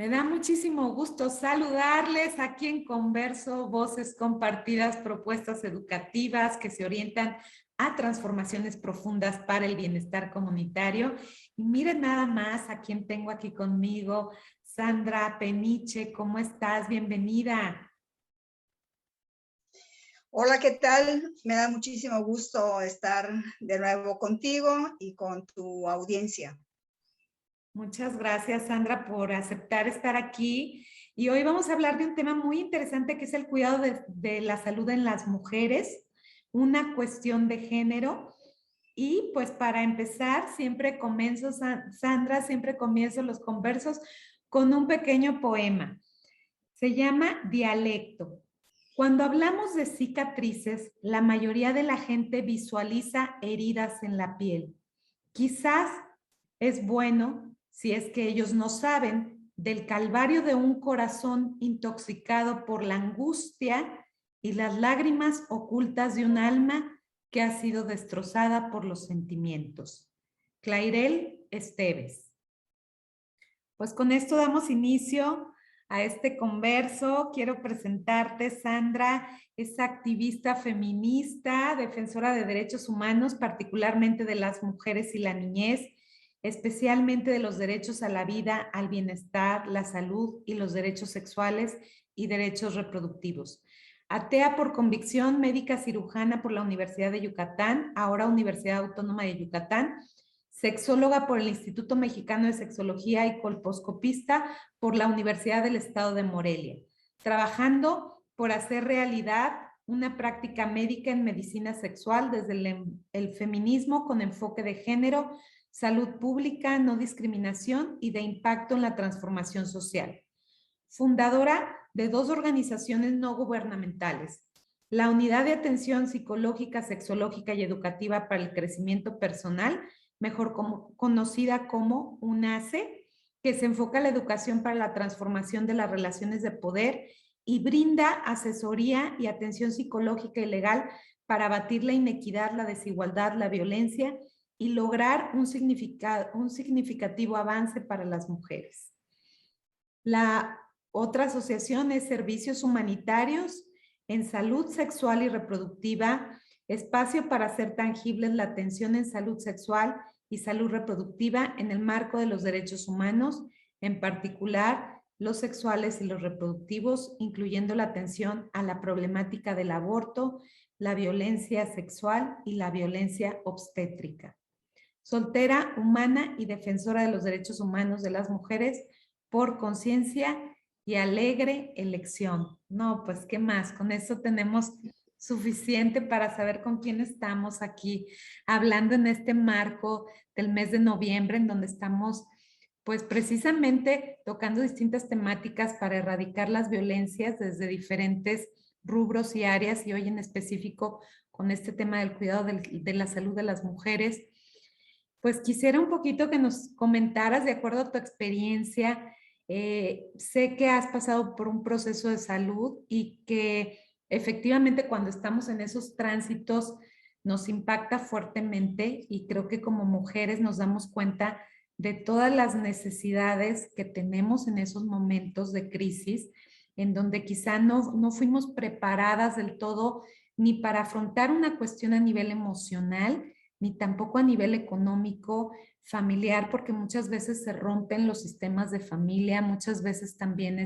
Me da muchísimo gusto saludarles aquí en Converso, voces compartidas, propuestas educativas que se orientan a transformaciones profundas para el bienestar comunitario. Y miren nada más a quien tengo aquí conmigo, Sandra Peniche, ¿cómo estás? Bienvenida. Hola, ¿qué tal? Me da muchísimo gusto estar de nuevo contigo y con tu audiencia. Muchas gracias, Sandra, por aceptar estar aquí. Y hoy vamos a hablar de un tema muy interesante que es el cuidado de la salud en las mujeres, una cuestión de género. Y pues para empezar, siempre comienzo, Sandra, siempre comienzo los conversos con un pequeño poema. Se llama Dialecto. Cuando hablamos de cicatrices, la mayoría de la gente visualiza heridas en la piel. Quizás es bueno, si es que ellos no saben, del calvario de un corazón intoxicado por la angustia y las lágrimas ocultas de un alma que ha sido destrozada por los sentimientos. Clairel Esteves. Pues con esto damos inicio a este converso. Quiero presentarte, Sandra, es activista feminista, defensora de derechos humanos, particularmente de las mujeres y la niñez, especialmente de los derechos a la vida, al bienestar, la salud y los derechos sexuales y derechos reproductivos. Atea por convicción, médica cirujana por la Universidad de Yucatán, ahora Universidad Autónoma de Yucatán, sexóloga por el Instituto Mexicano de Sexología y colposcopista por la Universidad del Estado de Morelia, trabajando por hacer realidad una práctica médica en medicina sexual desde el feminismo con enfoque de género, salud pública, no discriminación y de impacto en la transformación social. Fundadora de dos organizaciones no gubernamentales, la Unidad de Atención Psicológica, Sexológica y Educativa para el Crecimiento Personal, mejor conocida como UNACE, que se enfoca en la educación para la transformación de las relaciones de poder y brinda asesoría y atención psicológica y legal para abatir la inequidad, la desigualdad, la violencia y lograr un significativo avance para las mujeres. La otra asociación es Servicios Humanitarios en Salud Sexual y Reproductiva, espacio para hacer tangibles la atención en salud sexual y salud reproductiva en el marco de los derechos humanos, en particular los sexuales y los reproductivos, incluyendo la atención a la problemática del aborto, la violencia sexual y la violencia obstétrica. Soltera, humana y defensora de los derechos humanos de las mujeres por conciencia y alegre elección. No, pues, ¿qué más? Con eso tenemos suficiente para saber con quién estamos aquí hablando en este marco del mes de noviembre, en donde estamos, pues, precisamente tocando distintas temáticas para erradicar las violencias desde diferentes rubros y áreas, y hoy en específico con este tema del cuidado de la salud de las mujeres. Pues quisiera un poquito que nos comentaras, de acuerdo a tu experiencia, sé que has pasado por un proceso de salud y que efectivamente cuando estamos en esos tránsitos nos impacta fuertemente, y creo que como mujeres nos damos cuenta de todas las necesidades que tenemos en esos momentos de crisis, en donde quizá no fuimos preparadas del todo ni para afrontar una cuestión a nivel emocional, ni tampoco a nivel económico, familiar, porque muchas veces se rompen los sistemas de familia, muchas veces también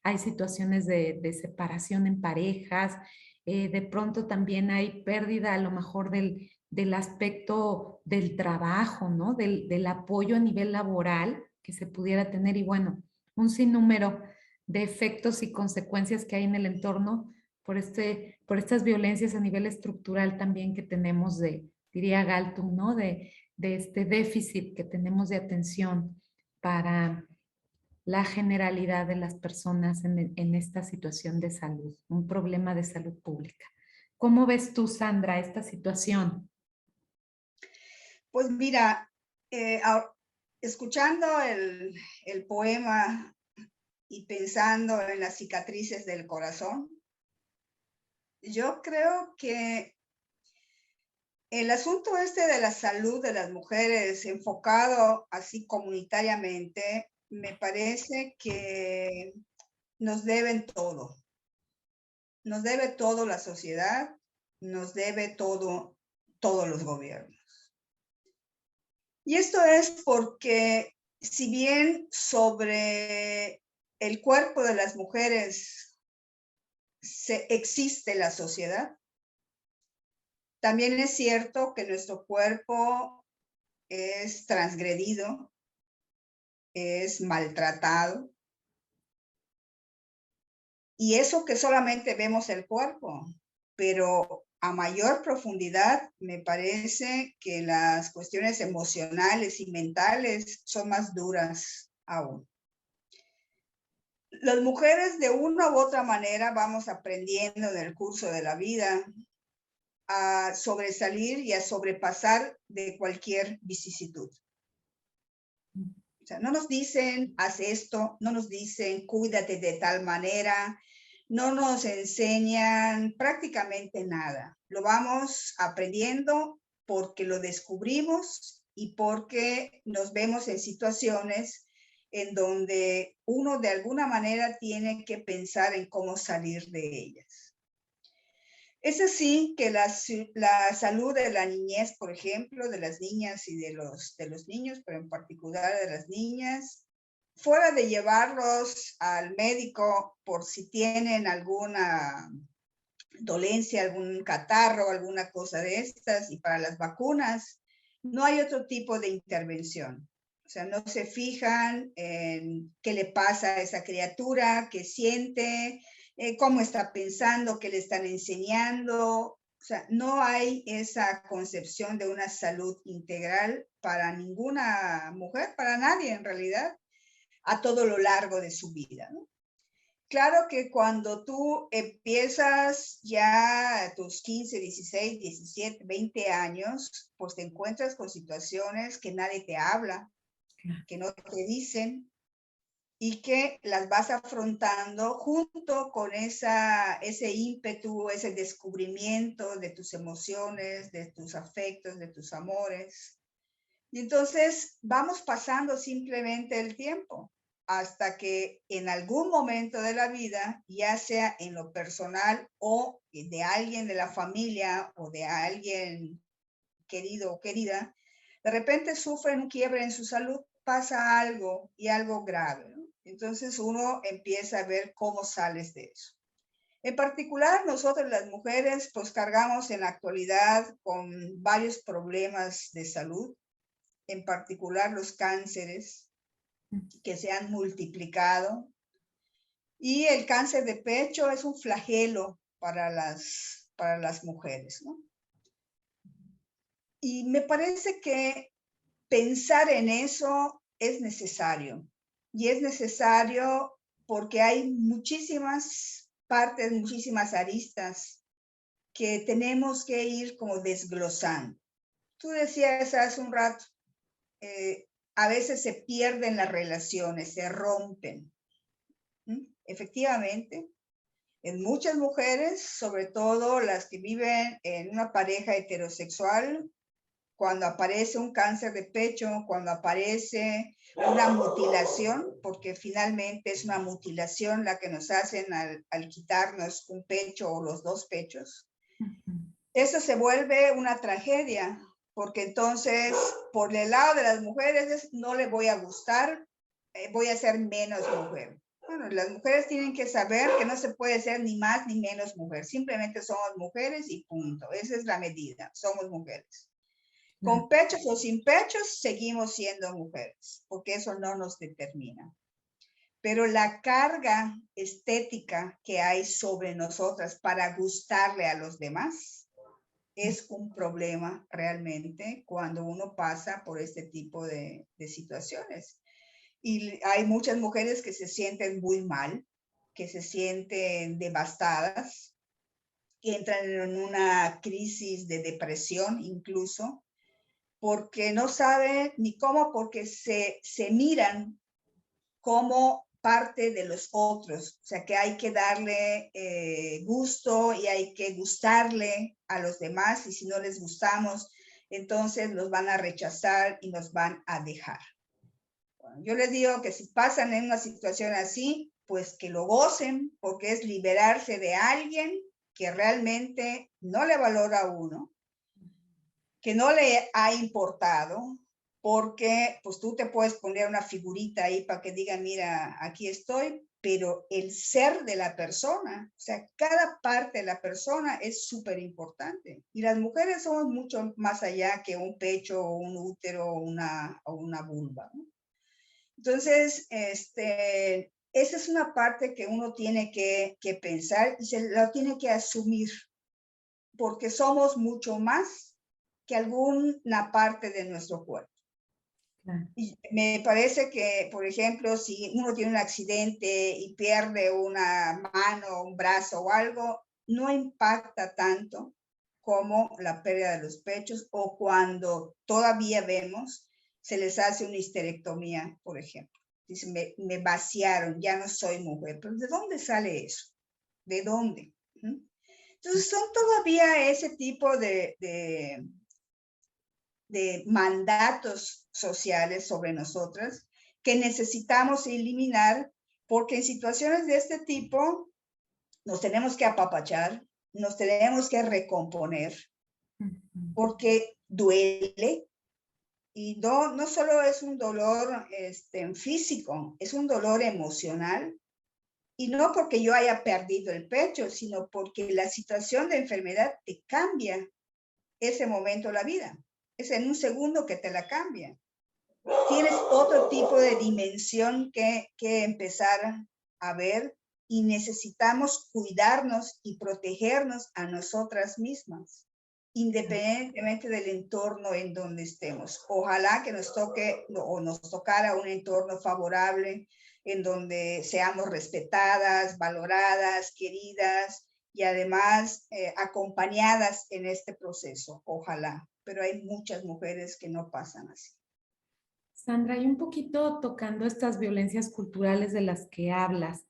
hay situaciones de separación en parejas, de pronto también hay pérdida a lo mejor del aspecto del trabajo, ¿no? Del apoyo a nivel laboral que se pudiera tener, y bueno, un sinnúmero de efectos y consecuencias que hay en el entorno por estas violencias a nivel estructural también que tenemos diría Galtung, ¿no? De este déficit que tenemos de atención para la generalidad de las personas en esta situación de salud, un problema de salud pública. ¿Cómo ves tú, Sandra, esta situación? Pues mira, escuchando el poema y pensando en las cicatrices del corazón, yo creo que el asunto de la salud de las mujeres enfocado así comunitariamente me parece que nos deben todo. Nos debe todo la sociedad, nos debe todo, todos los gobiernos. Y esto es porque si bien sobre el cuerpo de las mujeres existe la sociedad, también es cierto que nuestro cuerpo es transgredido, es maltratado. Y eso que solamente vemos el cuerpo, pero a mayor profundidad me parece que las cuestiones emocionales y mentales son más duras aún. Las mujeres de una u otra manera vamos aprendiendo en el curso de la vida a sobresalir y a sobrepasar de cualquier vicisitud. O sea, no nos dicen, haz esto, no nos dicen, cuídate de tal manera, no nos enseñan prácticamente nada. Lo vamos aprendiendo porque lo descubrimos y porque nos vemos en situaciones en donde uno de alguna manera tiene que pensar en cómo salir de ellas. Es así que la salud de la niñez, por ejemplo, de las niñas y de los niños, pero en particular de las niñas, fuera de llevarlos al médico por si tienen alguna dolencia, algún catarro, alguna cosa de estas, y para las vacunas, no hay otro tipo de intervención. O sea, no se fijan en qué le pasa a esa criatura, qué siente, cómo está pensando, qué le están enseñando. O sea, no hay esa concepción de una salud integral para ninguna mujer, para nadie en realidad, a todo lo largo de su vida, ¿no? Claro que cuando tú empiezas ya a tus 15, 16, 17, 20 años, pues te encuentras con situaciones que nadie te habla, que no te dicen, y que las vas afrontando junto con ese ímpetu, ese descubrimiento de tus emociones, de tus afectos, de tus amores. Y entonces vamos pasando simplemente el tiempo hasta que en algún momento de la vida, ya sea en lo personal o de alguien de la familia o de alguien querido o querida, de repente sufren un quiebre en su salud, pasa algo y algo grave, ¿no? Entonces uno empieza a ver cómo sales de eso. En particular, nosotros las mujeres pues cargamos en la actualidad con varios problemas de salud, en particular los cánceres que se han multiplicado. Y el cáncer de pecho es un flagelo para las mujeres, ¿no? Y me parece que pensar en eso es necesario. Y es necesario porque hay muchísimas partes, muchísimas aristas que tenemos que ir como desglosando. Tú decías hace un rato, a veces se pierden las relaciones, se rompen. Efectivamente, en muchas mujeres, sobre todo las que viven en una pareja heterosexual, cuando aparece un cáncer de pecho, cuando aparece una mutilación, porque finalmente es una mutilación la que nos hacen al quitarnos un pecho o los dos pechos, eso se vuelve una tragedia, porque entonces por el lado de las mujeres no le voy a gustar, voy a ser menos mujer. Bueno, las mujeres tienen que saber que no se puede ser ni más ni menos mujer, simplemente somos mujeres y punto, esa es la medida, somos mujeres. Con pechos o sin pechos seguimos siendo mujeres, porque eso no nos determina. Pero la carga estética que hay sobre nosotras para gustarle a los demás es un problema realmente cuando uno pasa por este tipo de situaciones. Y hay muchas mujeres que se sienten muy mal, que se sienten devastadas, que entran en una crisis de depresión incluso, porque no saben ni cómo, porque se miran como parte de los otros, o sea que hay que darle gusto y hay que gustarle a los demás, y si no les gustamos, entonces los van a rechazar y nos van a dejar. Yo les digo que si pasan en una situación así, pues que lo gocen, porque es liberarse de alguien que realmente no le valora a uno, que no le ha importado, porque pues tú te puedes poner una figurita ahí para que diga, mira, aquí estoy, pero el ser de la persona, o sea, cada parte de la persona es súper importante. Y las mujeres somos mucho más allá que un pecho, o un útero o una vulva, ¿no? Entonces, esa es una parte que uno tiene que pensar y se la tiene que asumir, porque somos mucho más que alguna parte de nuestro cuerpo. Claro. Y me parece que, por ejemplo, si uno tiene un accidente y pierde una mano, un brazo o algo, no impacta tanto como la pérdida de los pechos o cuando todavía vemos, se les hace una histerectomía, por ejemplo. Dicen, me vaciaron, ya no soy mujer. Pero ¿de dónde sale eso? ¿De dónde? Entonces son todavía ese tipo de mandatos sociales sobre nosotras que necesitamos eliminar, porque en situaciones de este tipo nos tenemos que apapachar, nos tenemos que recomponer, porque duele. Y no solo es un dolor físico, es un dolor emocional. Y no porque yo haya perdido el pecho, sino porque la situación de enfermedad te cambia ese momento la vida. Es en un segundo que te la cambia. Tienes otro tipo de dimensión que empezar a ver y necesitamos cuidarnos y protegernos a nosotras mismas, independientemente del entorno en donde estemos. Ojalá que nos toque o nos tocara un entorno favorable en donde seamos respetadas, valoradas, queridas y además acompañadas en este proceso. Ojalá, pero hay muchas mujeres que no pasan así. Sandra, y un poquito tocando estas violencias culturales de las que hablas,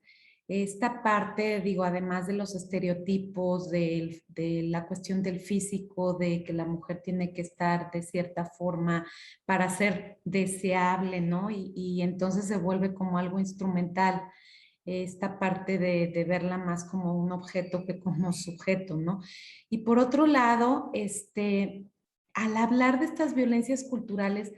esta parte, digo, además de los estereotipos, de la cuestión del físico, de que la mujer tiene que estar de cierta forma para ser deseable, ¿no? Y entonces se vuelve como algo instrumental, esta parte de verla más como un objeto que como sujeto, ¿no? Y por otro lado, al hablar de estas violencias culturales,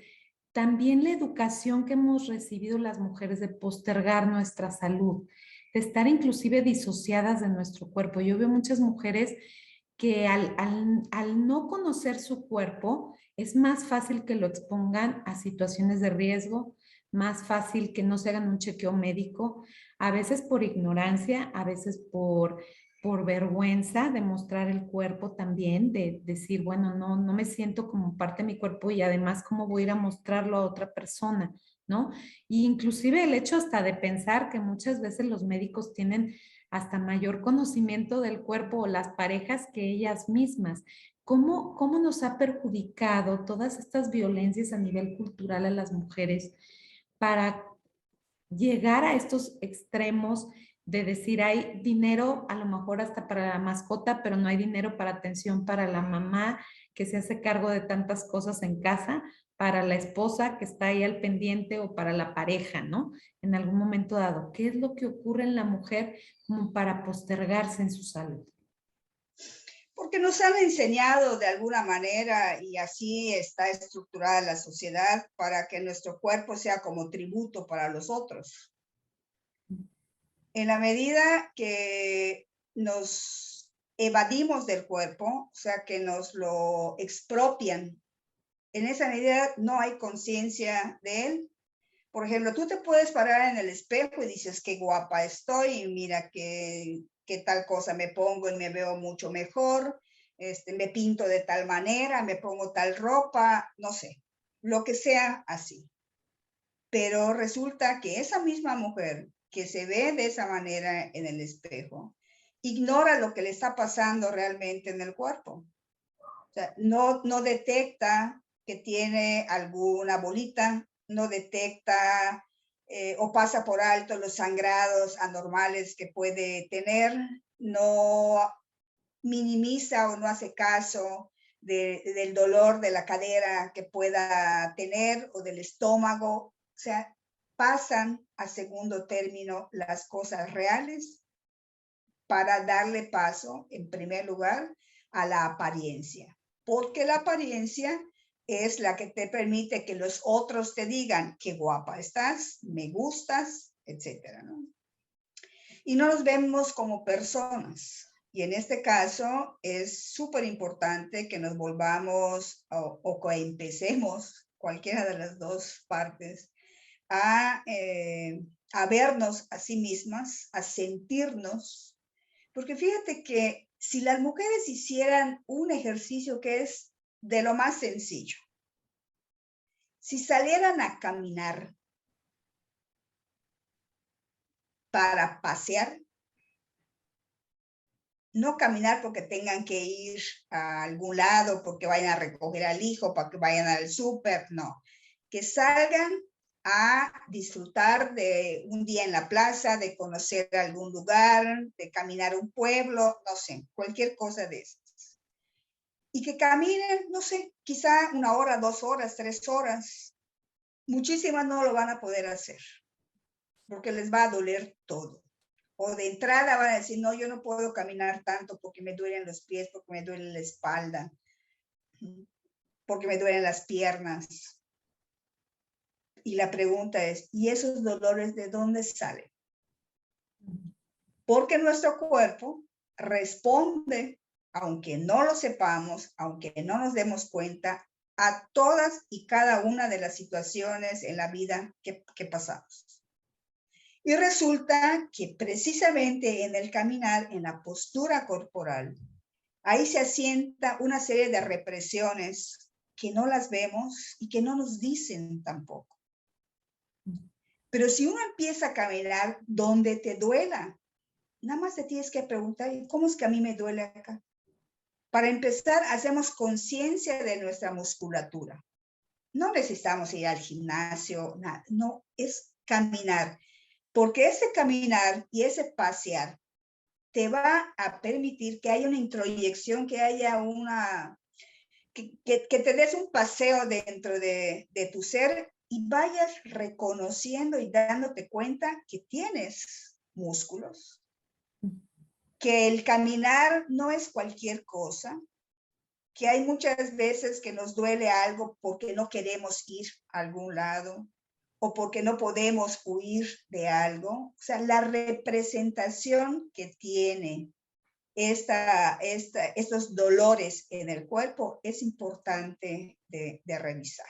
también la educación que hemos recibido las mujeres de postergar nuestra salud, de estar inclusive disociadas de nuestro cuerpo. Yo veo muchas mujeres que al no conocer su cuerpo, es más fácil que lo expongan a situaciones de riesgo, más fácil que no se hagan un chequeo médico, a veces por ignorancia, a veces por vergüenza de mostrar el cuerpo también, de decir, bueno, no me siento como parte de mi cuerpo y además cómo voy a ir a mostrarlo a otra persona, ¿no? Y inclusive el hecho hasta de pensar que muchas veces los médicos tienen hasta mayor conocimiento del cuerpo o las parejas que ellas mismas. ¿Cómo nos ha perjudicado todas estas violencias a nivel cultural a las mujeres para llegar a estos extremos de decir hay dinero a lo mejor hasta para la mascota, pero no hay dinero para atención para la mamá que se hace cargo de tantas cosas en casa, para la esposa que está ahí al pendiente o para la pareja, ¿no? En algún momento dado, ¿qué es lo que ocurre en la mujer como para postergarse en su salud? Porque nos han enseñado de alguna manera y así está estructurada la sociedad para que nuestro cuerpo sea como tributo para los otros. En la medida que nos evadimos del cuerpo, o sea, que nos lo expropian, en esa medida no hay conciencia de él. Por ejemplo, tú te puedes parar en el espejo y dices, qué guapa estoy, y mira qué tal cosa me pongo y me veo mucho mejor, me pinto de tal manera, me pongo tal ropa, no sé, lo que sea así. Pero resulta que esa misma mujer que se ve de esa manera en el espejo, ignora lo que le está pasando realmente en el cuerpo. O sea, no detecta que tiene alguna bolita, no detecta o pasa por alto los sangrados anormales que puede tener, no minimiza o no hace caso del dolor de la cadera que pueda tener o del estómago. O sea, pasan a segundo término las cosas reales para darle paso, en primer lugar, a la apariencia. Porque la apariencia es la que te permite que los otros te digan qué guapa estás, me gustas, etcétera, ¿no? Y no nos vemos como personas. Y en este caso es súper importante que nos volvamos o que empecemos, cualquiera de las dos partes, a vernos a sí mismas, a sentirnos. Porque fíjate que si las mujeres hicieran un ejercicio que es de lo más sencillo, si salieran a caminar para pasear, no caminar porque tengan que ir a algún lado, porque vayan a recoger al hijo, para que vayan al súper, no. Que salgan a disfrutar de un día en la plaza, de conocer algún lugar, de caminar un pueblo, no sé, cualquier cosa de estas. Y que caminen, no sé, quizá 1 hora, 2 horas, 3 horas. Muchísimas no lo van a poder hacer, porque les va a doler todo. O de entrada van a decir, no, yo no puedo caminar tanto porque me duelen los pies, porque me duele la espalda, porque me duelen las piernas. Y la pregunta es, ¿y esos dolores de dónde salen? Porque nuestro cuerpo responde, aunque no lo sepamos, aunque no nos demos cuenta, a todas y cada una de las situaciones en la vida que pasamos. Y resulta que precisamente en el caminar, en la postura corporal, ahí se asienta una serie de represiones que no las vemos y que no nos dicen tampoco. Pero si uno empieza a caminar donde te duela, nada más te tienes que preguntar, ¿cómo es que a mí me duele acá? Para empezar, hacemos conciencia de nuestra musculatura. No necesitamos ir al gimnasio, nada, no, es caminar. Porque ese caminar y ese pasear te va a permitir que haya una introyección, que haya que te des un paseo dentro de tu ser y vayas reconociendo y dándote cuenta que tienes músculos, que el caminar no es cualquier cosa, que hay muchas veces que nos duele algo porque no queremos ir a algún lado, o porque no podemos huir de algo. O sea, la representación que tiene estos dolores en el cuerpo es importante de revisar.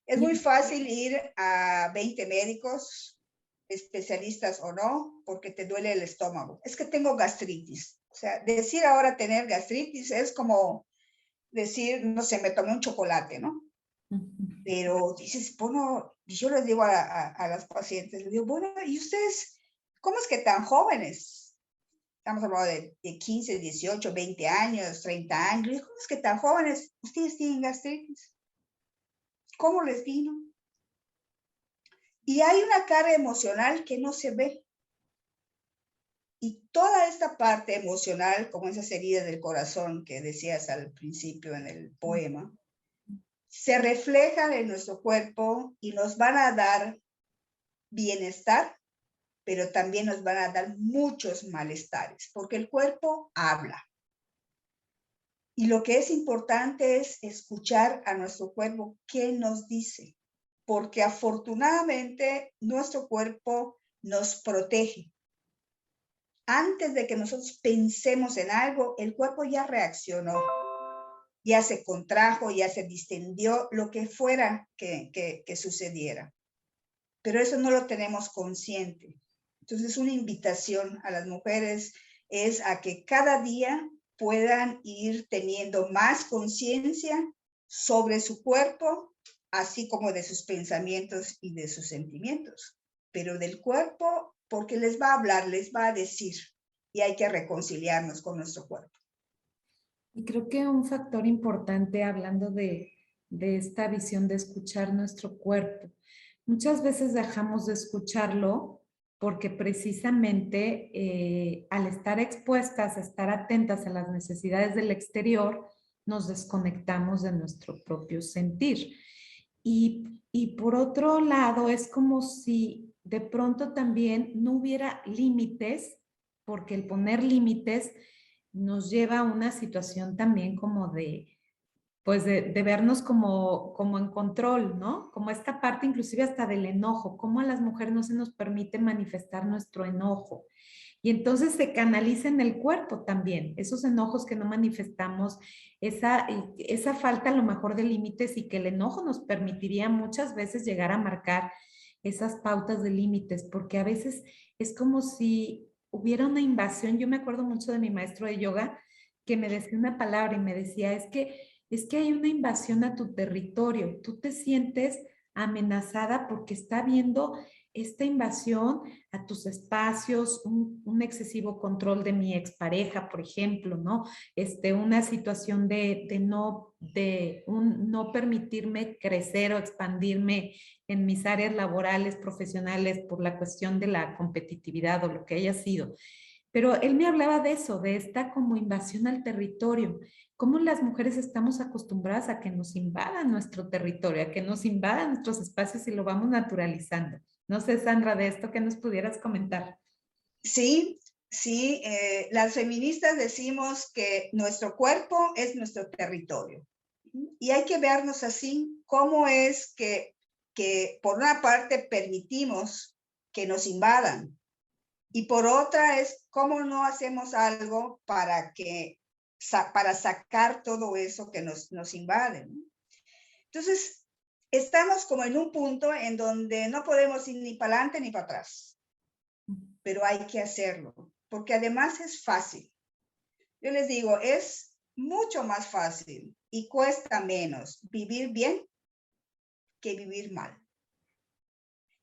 Es muy fácil ir a 20 médicos, especialistas o no, porque te duele el estómago. Es que tengo gastritis. O sea, decir ahora tener gastritis es como decir, no sé, me tomé un chocolate, ¿no? Pero dices, bueno, yo les digo a las pacientes, les digo, bueno, ¿y ustedes cómo es que tan jóvenes? Estamos hablando de 15, 18, 20 años, 30 años. ¿Cómo es que tan jóvenes ustedes tienen gastritis? ¿Cómo les vino? Y hay una carga emocional que no se ve. Y toda esta parte emocional, como esas heridas del corazón que decías al principio en el poema, se reflejan en nuestro cuerpo y nos van a dar bienestar, pero también nos van a dar muchos malestares, porque el cuerpo habla. Y lo que es importante es escuchar a nuestro cuerpo qué nos dice, porque afortunadamente nuestro cuerpo nos protege. Antes de que nosotros pensemos en algo, el cuerpo ya reaccionó, ya se contrajo, ya se distendió, lo que fuera que sucediera. Pero eso no lo tenemos consciente. Entonces, una invitación a las mujeres es a que cada día puedan ir teniendo más conciencia sobre su cuerpo, así como de sus pensamientos y de sus sentimientos. Pero del cuerpo, porque les va a hablar, les va a decir, y hay que reconciliarnos con nuestro cuerpo. Y creo que un factor importante hablando de esta visión de escuchar nuestro cuerpo, muchas veces dejamos de escucharlo porque precisamente al estar expuestas, a estar atentas a las necesidades del exterior, nos desconectamos de nuestro propio sentir. Y por otro lado, es como si de pronto también no hubiera límites, porque el poner límites nos lleva a una situación también como de, pues de vernos como en control, ¿no? Como esta parte inclusive hasta del enojo, cómo a las mujeres no se nos permite manifestar nuestro enojo. Y entonces se canaliza en el cuerpo también, esos enojos que no manifestamos, esa falta a lo mejor de límites y que el enojo nos permitiría muchas veces llegar a marcar esas pautas de límites, porque a veces es como si hubiera una invasión. Yo me acuerdo mucho de mi maestro de yoga que me decía una palabra y me decía, es que hay una invasión a tu territorio, tú te sientes amenazada porque está habiendo esta invasión a tus espacios, un excesivo control de mi expareja, por ejemplo, ¿no? Una situación no permitirme crecer o expandirme en mis áreas laborales, profesionales, por la cuestión de la competitividad o lo que haya sido. Pero él me hablaba de eso, de esta como invasión al territorio, cómo las mujeres estamos acostumbradas a que nos invadan nuestro territorio, a que nos invadan nuestros espacios y lo vamos naturalizando. No sé, Sandra, de esto que nos pudieras comentar. Sí, sí, las feministas decimos que nuestro cuerpo es nuestro territorio. Y hay que vernos así, cómo es que por una parte permitimos que nos invadan y por otra es cómo no hacemos algo para sacar todo eso que nos invade. Entonces, estamos como en un punto en donde no podemos ir ni para adelante ni para atrás, pero hay que hacerlo, porque además es fácil. Yo les digo, es mucho más fácil y cuesta menos vivir bien que vivir mal.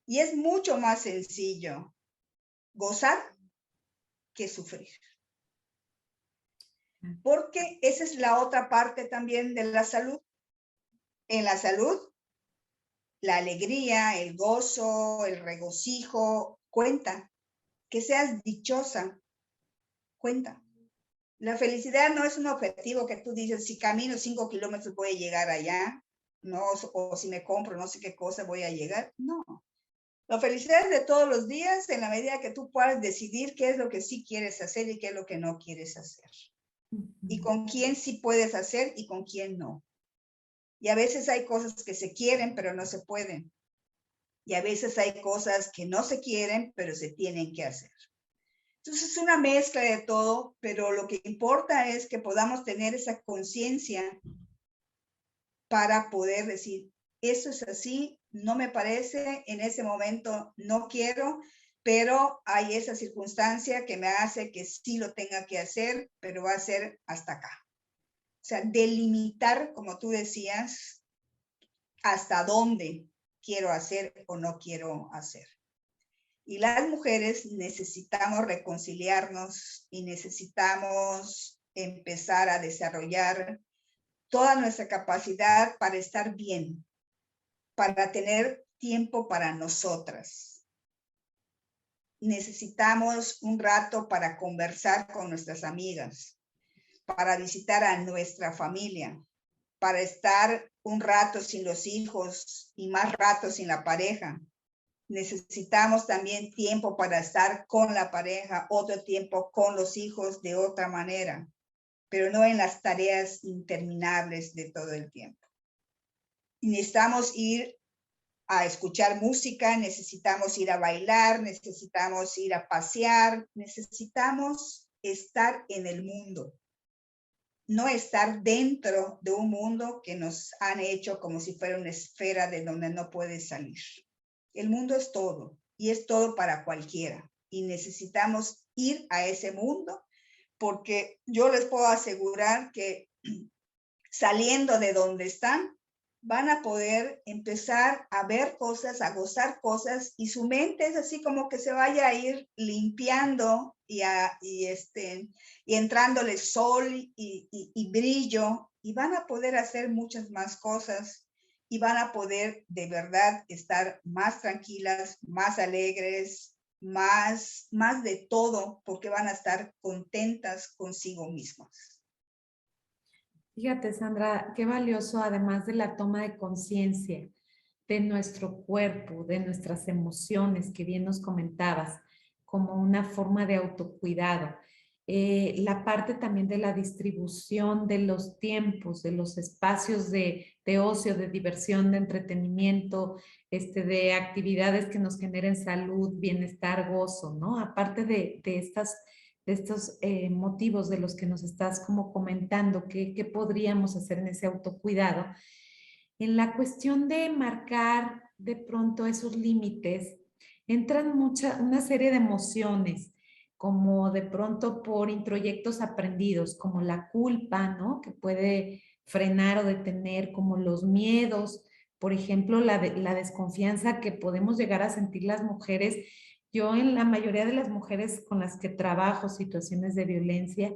Y es mucho más sencillo gozar que sufrir. Porque esa es la otra parte también de la salud. En la salud, la alegría, el gozo, el regocijo, cuenta. Que seas dichosa, cuenta. La felicidad no es un objetivo que tú dices, si camino 5 kilómetros voy a llegar allá, no, o si me compro no sé qué cosa voy a llegar. No. La felicidad es de todos los días en la medida que tú puedas decidir qué es lo que sí quieres hacer y qué es lo que no quieres hacer. Y con quién sí puedes hacer y con quién no. Y a veces hay cosas que se quieren, pero no se pueden. Y a veces hay cosas que no se quieren, pero se tienen que hacer. Entonces es una mezcla de todo, pero lo que importa es que podamos tener esa conciencia para poder decir, eso es así, no me parece, en ese momento no quiero, pero hay esa circunstancia que me hace que sí lo tenga que hacer, pero va a ser hasta acá. O sea, delimitar, como tú decías, hasta dónde quiero hacer o no quiero hacer. Y las mujeres necesitamos reconciliarnos y necesitamos empezar a desarrollar toda nuestra capacidad para estar bien, para tener tiempo para nosotras. Necesitamos un rato para conversar con nuestras amigas, para visitar a nuestra familia, para estar un rato sin los hijos y más rato sin la pareja. Necesitamos también tiempo para estar con la pareja, otro tiempo con los hijos de otra manera, pero no en las tareas interminables de todo el tiempo. Necesitamos ir a escuchar música, necesitamos ir a bailar, necesitamos ir a pasear, necesitamos estar en el mundo, no estar dentro de un mundo que nos han hecho como si fuera una esfera de donde no puedes salir. El mundo es todo y es todo para cualquiera y necesitamos ir a ese mundo porque yo les puedo asegurar que saliendo de donde están, van a poder empezar a ver cosas, a gozar cosas y su mente es así como que se vaya a ir limpiando y entrándole sol y brillo y van a poder hacer muchas más cosas y van a poder de verdad estar más tranquilas, más alegres, más de todo, porque van a estar contentas consigo mismas. Fíjate, Sandra, qué valioso, además de la toma de conciencia, de nuestro cuerpo, de nuestras emociones, que bien nos comentabas, como una forma de autocuidado. La parte también de la distribución de los tiempos, de los espacios de ocio, de diversión, de entretenimiento, de actividades que nos generen salud, bienestar, gozo, ¿no? Aparte de estos motivos de los que nos estás como comentando, ¿qué podríamos hacer en ese autocuidado? En la cuestión de marcar de pronto esos límites, entran una serie de emociones, como de pronto por introyectos aprendidos, como la culpa, ¿no? Que puede frenar o detener, como los miedos, por ejemplo, la desconfianza que podemos llegar a sentir las mujeres. Yo en la mayoría de las mujeres con las que trabajo situaciones de violencia,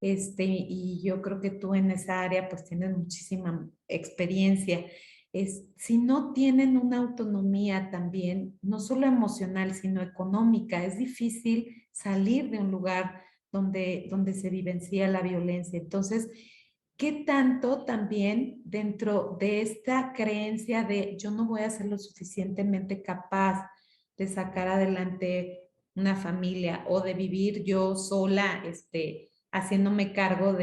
y yo creo que tú en esa área pues tienes muchísima experiencia. Si no tienen una autonomía también, no solo emocional, sino económica, es difícil salir de un lugar donde se vivencia la violencia. Entonces, ¿qué tanto también dentro de esta creencia de yo no voy a ser lo suficientemente capaz de sacar adelante una familia o de vivir yo sola, haciéndome cargo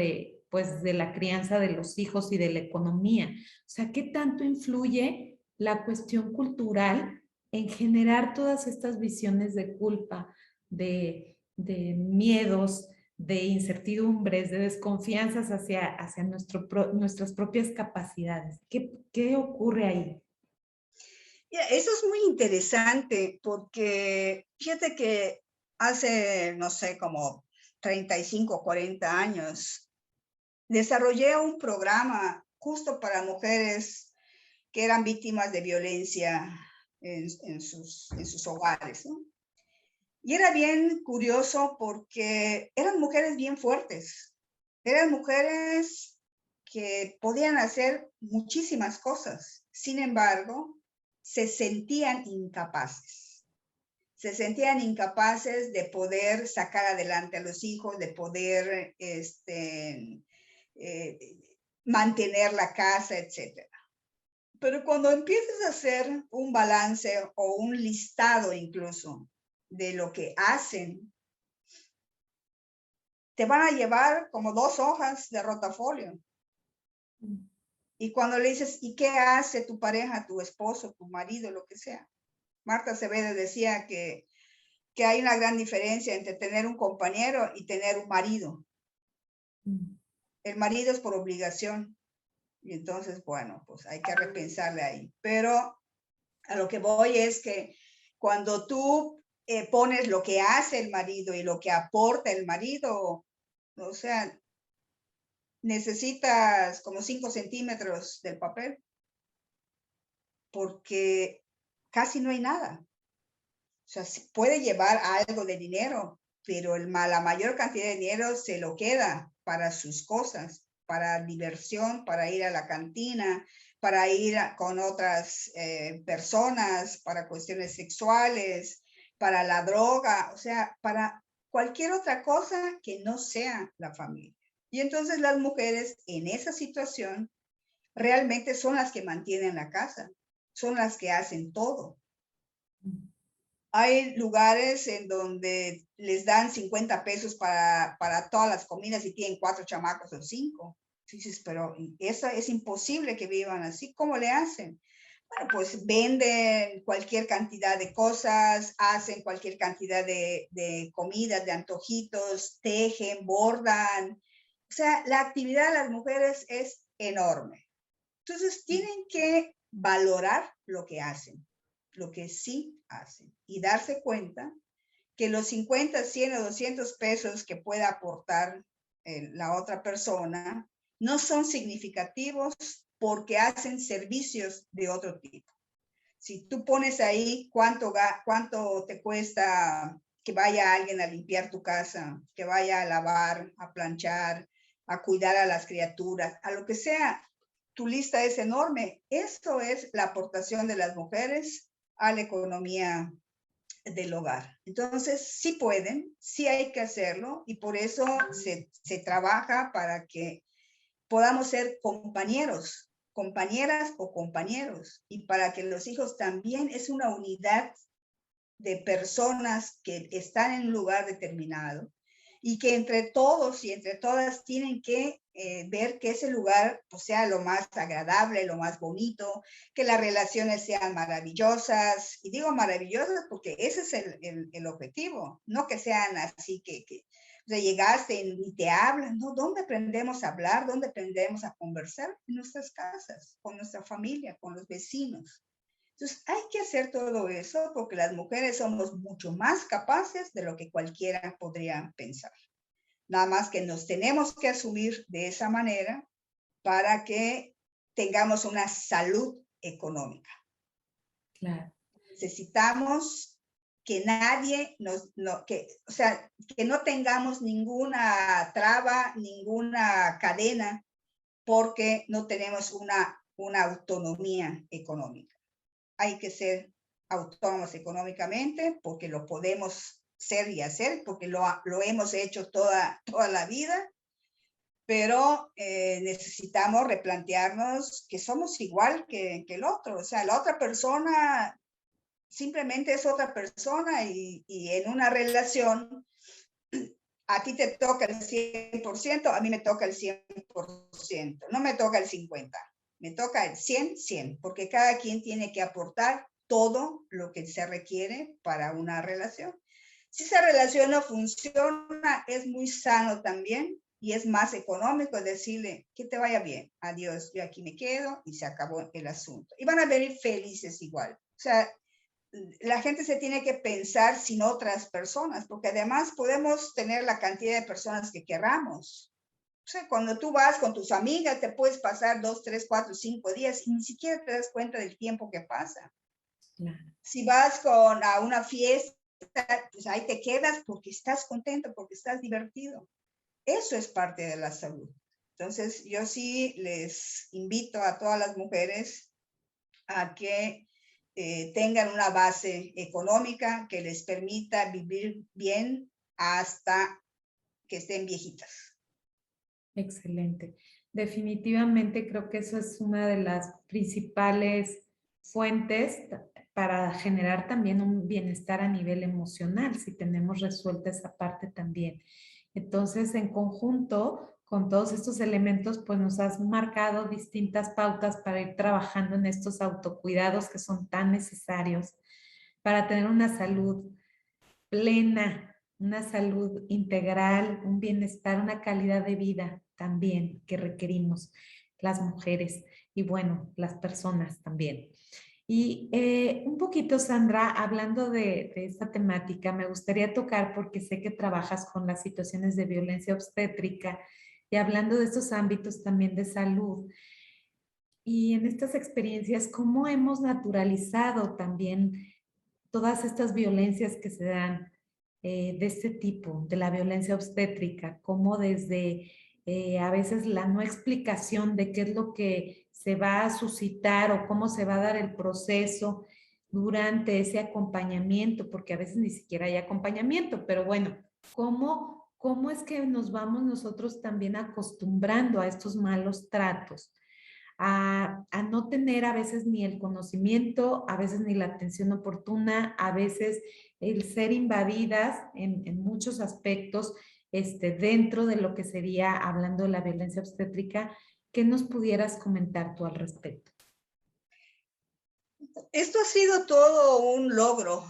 pues, de la crianza de los hijos y de la economía? O sea, ¿qué tanto influye la cuestión cultural en generar todas estas visiones de culpa, de miedos, de incertidumbres, de desconfianzas hacia nuestras propias capacidades? ¿Qué ocurre ahí? Eso es muy interesante porque fíjate que hace, no sé, como 35 o 40 años, desarrollé un programa justo para mujeres que eran víctimas de violencia en sus hogares, ¿no? Y era bien curioso porque eran mujeres bien fuertes, eran mujeres que podían hacer muchísimas cosas. Sin embargo, se sentían incapaces. Se sentían incapaces de poder sacar adelante a los hijos, de poder mantener la casa, etc. Pero cuando empiezas a hacer un balance o un listado incluso de lo que hacen, te van a llevar como 2 hojas de rotafolio. Y cuando le dices, ¿y qué hace tu pareja, tu esposo, tu marido, lo que sea? Marta Acevedo decía que hay una gran diferencia entre tener un compañero y tener un marido. El marido es por obligación. Y entonces, bueno, pues hay que repensarle ahí. Pero a lo que voy es que cuando tú pones lo que hace el marido y lo que aporta el marido, o sea, necesitas como 5 centímetros del papel, porque casi no hay nada. O sea, puede llevar algo de dinero, pero la mayor cantidad de dinero se lo queda para sus cosas, para diversión, para ir a la cantina, para ir con otras personas, para cuestiones sexuales, para la droga, o sea, para cualquier otra cosa que no sea la familia. Y entonces las mujeres en esa situación realmente son las que mantienen la casa, son las que hacen todo. Hay lugares en donde les dan 50 pesos para todas las comidas y tienen 4 chamacos o 5. Dices, pero eso es imposible que vivan así. ¿Cómo le hacen? Bueno, pues venden cualquier cantidad de cosas, hacen cualquier cantidad de comidas, de antojitos, tejen, bordan. O sea, la actividad de las mujeres es enorme. Entonces, tienen que valorar lo que hacen, lo que sí hacen, y darse cuenta que los 50, 100 o 200 pesos que pueda aportar la otra persona no son significativos porque hacen servicios de otro tipo. Si tú pones ahí cuánto te cuesta que vaya alguien a limpiar tu casa, que vaya a lavar, a planchar, a cuidar a las criaturas, a lo que sea, tu lista es enorme. Esto es la aportación de las mujeres a la economía del hogar. Entonces, sí pueden, sí hay que hacerlo, y por eso se trabaja para que podamos ser compañeros compañeras o compañeros, y para que los hijos también es una unidad de personas que están en un lugar determinado y que entre todos y entre todas tienen que ver que ese lugar pues, sea lo más agradable, lo más bonito, que las relaciones sean maravillosas. Y digo maravillosas porque ese es el objetivo, no que sean así que o sea, llegaste y te hablan, ¿no? ¿Dónde aprendemos a hablar? ¿Dónde aprendemos a conversar? En nuestras casas, con nuestra familia, con los vecinos. Entonces, hay que hacer todo eso porque las mujeres somos mucho más capaces de lo que cualquiera podría pensar. Nada más que nos tenemos que asumir de esa manera para que tengamos una salud económica. Claro. Necesitamos que nadie o sea, que no tengamos ninguna traba, ninguna cadena, porque no tenemos una autonomía económica. Hay que ser autónomos económicamente porque lo podemos ser y hacer, porque lo hemos hecho toda la vida, pero necesitamos replantearnos que somos igual que el otro. O sea, la otra persona simplemente es otra persona y en una relación a ti te toca el 100%, a mí me toca el 100%, no me toca el 50%. Me toca el 100, porque cada quien tiene que aportar todo lo que se requiere para una relación. Si esa relación no funciona, es muy sano también y es más económico decirle que te vaya bien, adiós, yo aquí me quedo y se acabó el asunto. Y van a venir felices igual. O sea, la gente se tiene que pensar sin otras personas, porque además podemos tener la cantidad de personas que queramos. O sea, cuando tú vas con tus amigas, te puedes pasar 2, 3, 4, 5 días y ni siquiera te das cuenta del tiempo que pasa. Claro. Si vas a una fiesta, pues ahí te quedas porque estás contento, porque estás divertido. Eso es parte de la salud. Entonces, yo sí les invito a todas las mujeres a que tengan una base económica que les permita vivir bien hasta que estén viejitas. Excelente. Definitivamente creo que eso es una de las principales fuentes para generar también un bienestar a nivel emocional, si tenemos resuelta esa parte también. Entonces, en conjunto con todos estos elementos, pues nos has marcado distintas pautas para ir trabajando en estos autocuidados que son tan necesarios para tener una salud plena, una salud integral, un bienestar, una calidad de vida también que requerimos las mujeres y bueno, las personas también. Y un poquito, Sandra, hablando de esta temática, me gustaría tocar porque sé que trabajas con las situaciones de violencia obstétrica y hablando de estos ámbitos también de salud. Y en estas experiencias, ¿cómo hemos naturalizado también todas estas violencias que se dan de este tipo, de la violencia obstétrica, como desde a veces la no explicación de qué es lo que se va a suscitar o cómo se va a dar el proceso durante ese acompañamiento, porque a veces ni siquiera hay acompañamiento, pero bueno, ¿cómo es que nos vamos nosotros también acostumbrando a estos malos tratos? A no tener a veces ni el conocimiento, a veces ni la atención oportuna, a veces el ser invadidas en muchos aspectos dentro de lo que sería hablando de la violencia obstétrica. ¿Qué nos pudieras comentar tú al respecto? Esto ha sido todo un logro,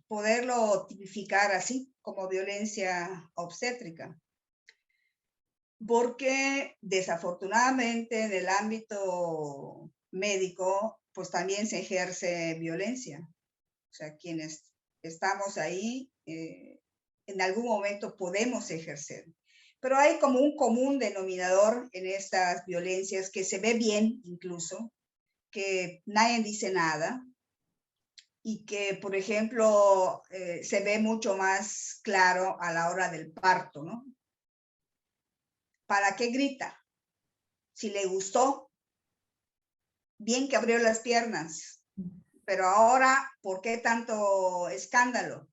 poderlo tipificar así como violencia obstétrica, porque desafortunadamente en el ámbito médico, pues también se ejerce violencia. O sea, quienes estamos ahí, en algún momento podemos ejercer. Pero hay como un común denominador en estas violencias que se ve bien incluso, que nadie dice nada y que, por ejemplo, se ve mucho más claro a la hora del parto, ¿no? ¿Para qué grita? Si le gustó, bien que abrió las piernas, pero ahora, ¿por qué tanto escándalo?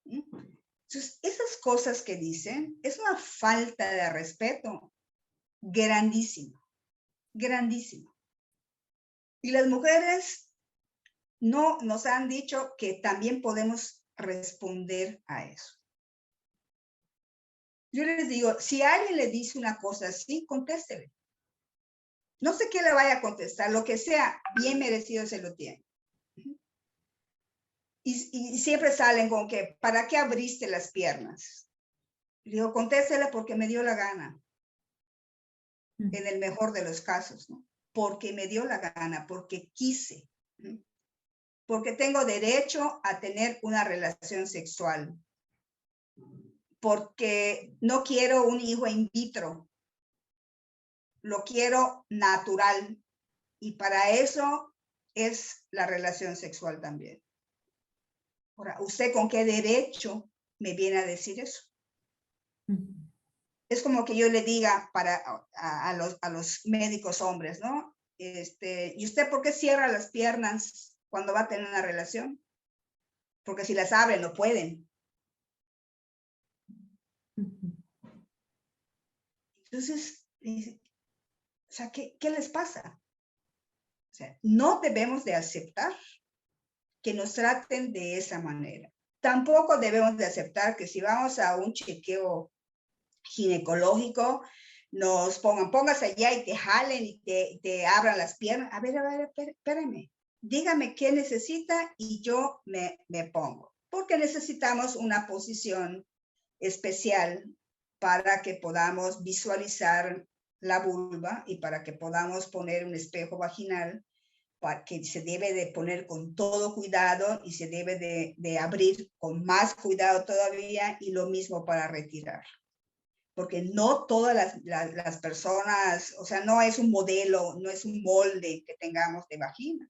Entonces, esas cosas que dicen es una falta de respeto grandísima, grandísima. Y las mujeres no nos han dicho que también podemos responder a eso. Yo les digo, si alguien le dice una cosa así, contéstele. No sé qué le vaya a contestar, lo que sea, bien merecido se lo tiene. Y siempre salen con que, ¿para qué abriste las piernas? Le digo, contéstele porque me dio la gana. En el mejor de los casos, ¿no? Porque me dio la gana, porque quise. Porque tengo derecho a tener una relación sexual. Porque no quiero un hijo in vitro. Lo quiero natural. Y para eso es la relación sexual también. Ahora, ¿usted con qué derecho me viene a decir eso? Es como que yo le diga a los médicos hombres, ¿no? ¿Y usted por qué cierra las piernas cuando va a tener una relación? Porque si las abren, no pueden. Entonces, o sea, ¿qué les pasa? O sea, no debemos de aceptar que nos traten de esa manera. Tampoco debemos de aceptar que si vamos a un chequeo ginecológico, nos póngase allá y te jalen y te abran las piernas. A ver, espérame. Dígame qué necesita y yo me pongo. Porque necesitamos una posición especial para que podamos visualizar la vulva y para que podamos poner un espejo vaginal que se debe de poner con todo cuidado y se debe de abrir con más cuidado todavía, y lo mismo para retirar. Porque no todas las personas, o sea, no es un modelo, no es un molde que tengamos de vagina.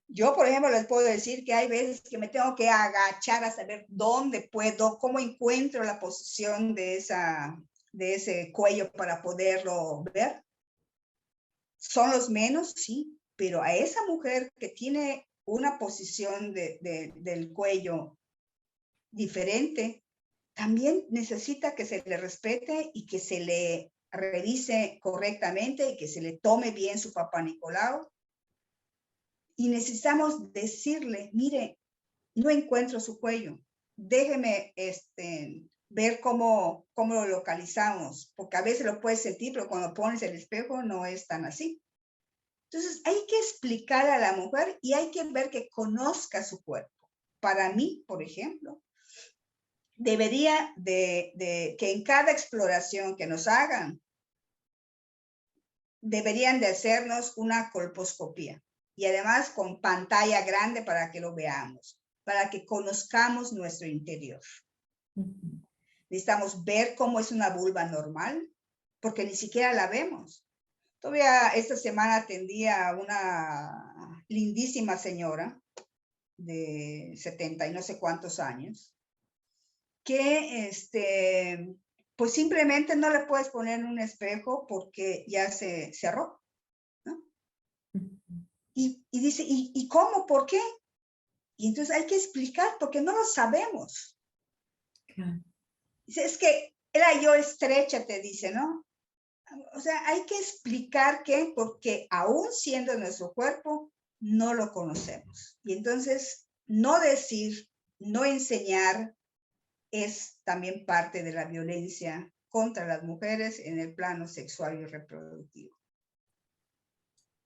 Yo, por ejemplo, les puedo decir que hay veces que me tengo que agachar a saber dónde puedo, cómo encuentro la posición de ese cuello para poderlo ver. Son los menos, sí, pero a esa mujer que tiene una posición del cuello diferente, también necesita que se le respete y que se le revise correctamente y que se le tome bien su papá Nicolau. Y necesitamos decirle, mire, no encuentro su cuello, déjeme ver cómo lo localizamos, porque a veces lo puedes sentir, pero cuando pones el espejo no es tan así. Entonces hay que explicar a la mujer y hay que ver que conozca su cuerpo. Para mí, por ejemplo, debería de que en cada exploración que nos hagan, deberían de hacernos una colposcopía y además con pantalla grande para que lo veamos, para que conozcamos nuestro interior. Necesitamos ver cómo es una vulva normal, porque ni siquiera la vemos. Todavía esta semana atendí a una lindísima señora de 70 y no sé cuántos años, que pues simplemente no le puedes poner un espejo porque ya se cerró, ¿no? Y dice, ¿y cómo? ¿Por qué? Y entonces hay que explicar porque no lo sabemos. Claro. Dice, es que era yo estrecha, te dice, ¿no? O sea, hay que explicar que porque aún siendo nuestro cuerpo, no lo conocemos. Y entonces no decir, no enseñar, es también parte de la violencia contra las mujeres en el plano sexual y reproductivo.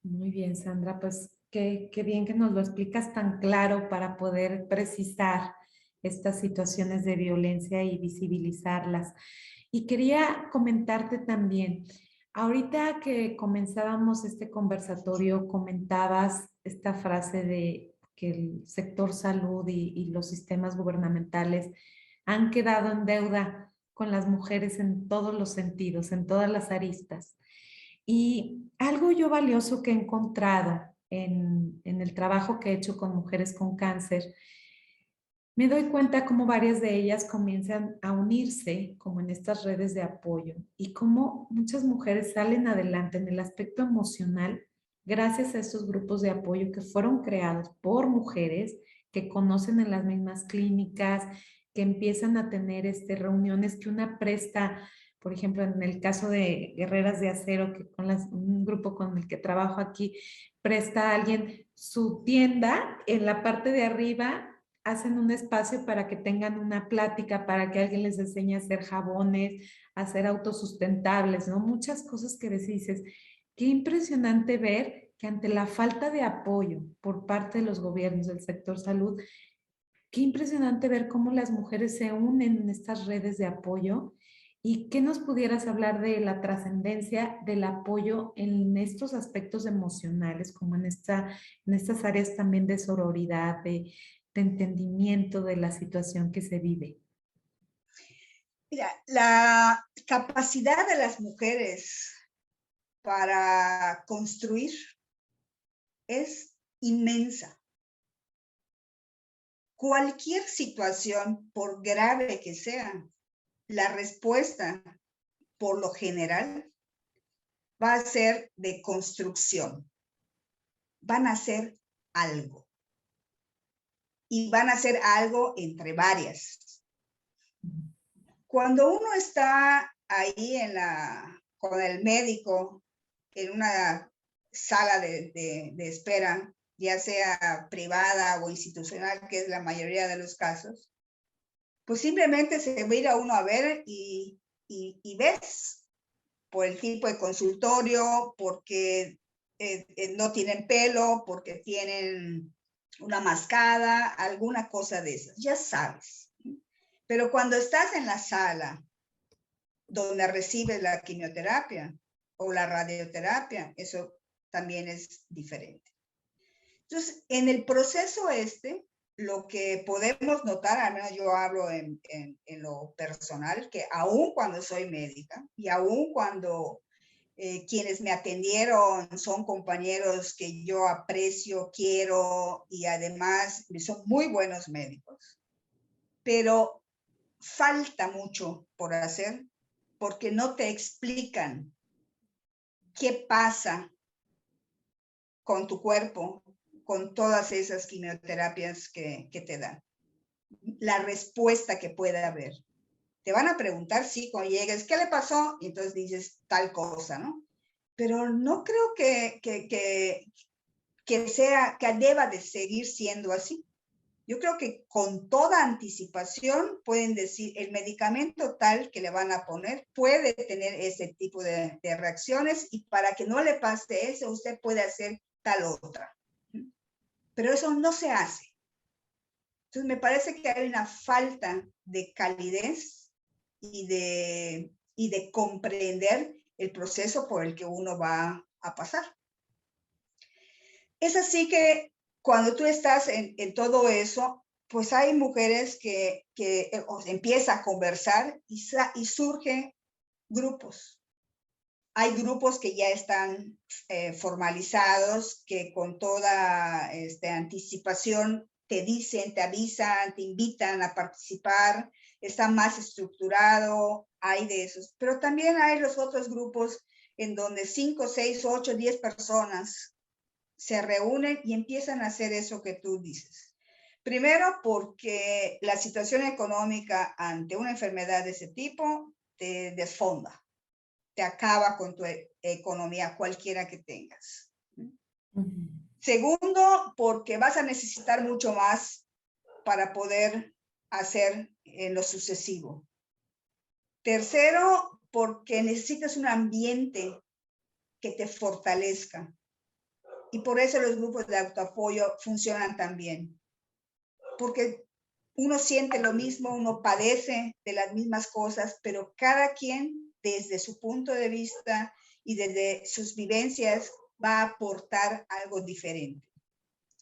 Muy bien, Sandra, pues qué bien que nos lo explicas tan claro para poder precisar estas situaciones de violencia y visibilizarlas. Y quería comentarte también, ahorita que comenzábamos este conversatorio, comentabas esta frase de que el sector salud y los sistemas gubernamentales han quedado en deuda con las mujeres en todos los sentidos, en todas las aristas. Y algo yo valioso que he encontrado en el trabajo que he hecho con mujeres con cáncer, me doy cuenta cómo varias de ellas comienzan a unirse como en estas redes de apoyo y cómo muchas mujeres salen adelante en el aspecto emocional gracias a estos grupos de apoyo que fueron creados por mujeres que conocen en las mismas clínicas, que empiezan a tener reuniones que una presta por ejemplo, en el caso de Guerreras de Acero, que con un grupo con el que trabajo aquí, presta a alguien su tienda, en la parte de arriba hacen un espacio para que tengan una plática, para que alguien les enseñe a hacer jabones, a hacer autosustentables, ¿no? Muchas cosas que dices, qué impresionante ver que ante la falta de apoyo por parte de los gobiernos del sector salud, qué impresionante ver cómo las mujeres se unen en estas redes de apoyo. ¿Y qué nos pudieras hablar de la trascendencia del apoyo en estos aspectos emocionales, como en estas áreas también de sororidad, de entendimiento de la situación que se vive? Mira, la capacidad de las mujeres para construir es inmensa. Cualquier situación, por grave que sea, la respuesta, por lo general, va a ser de construcción. Van a hacer algo. Y van a hacer algo entre varias. Cuando uno está ahí con el médico en una sala de espera, ya sea privada o institucional, que es la mayoría de los casos, pues simplemente se mira uno a ver y ves por el tipo de consultorio, porque no tienen pelo, porque tienen una mascada, alguna cosa de esas, ya sabes. Pero cuando estás en la sala donde recibes la quimioterapia o la radioterapia, eso también es diferente. Entonces, en el proceso lo que podemos notar, al menos yo hablo en lo personal, que aún cuando soy médica y aún cuando quienes me atendieron son compañeros que yo aprecio, quiero y además son muy buenos médicos, pero falta mucho por hacer porque no te explican qué pasa con tu cuerpo, con todas esas quimioterapias que te dan. La respuesta que puede haber. Te van a preguntar, sí, cuando llegues, ¿qué le pasó? Y entonces dices tal cosa, ¿no? Pero no creo que deba de seguir siendo así. Yo creo que con toda anticipación pueden decir el medicamento tal que le van a poner puede tener ese tipo de reacciones y para que no le pase eso, usted puede hacer tal otra. Pero eso no se hace. Entonces me parece que hay una falta de calidez y de comprender el proceso por el que uno va a pasar. Es así que cuando tú estás en todo eso, pues hay mujeres que empiezan a conversar y surgen grupos. Hay grupos que ya están formalizados, que con toda anticipación te dicen, te avisan, te invitan a participar, está más estructurado, hay de esos. Pero también hay los otros grupos en donde 5, 6, 8, 10 personas se reúnen y empiezan a hacer eso que tú dices. Primero, porque la situación económica ante una enfermedad de ese tipo te desfonda, te acaba con tu economía, cualquiera que tengas. Segundo, porque vas a necesitar mucho más para poder hacer lo sucesivo. Tercero, porque necesitas un ambiente que te fortalezca. Y por eso los grupos de autoapoyo funcionan tan bien. Porque uno siente lo mismo, uno padece de las mismas cosas, pero cada quien desde su punto de vista y desde sus vivencias va a aportar algo diferente.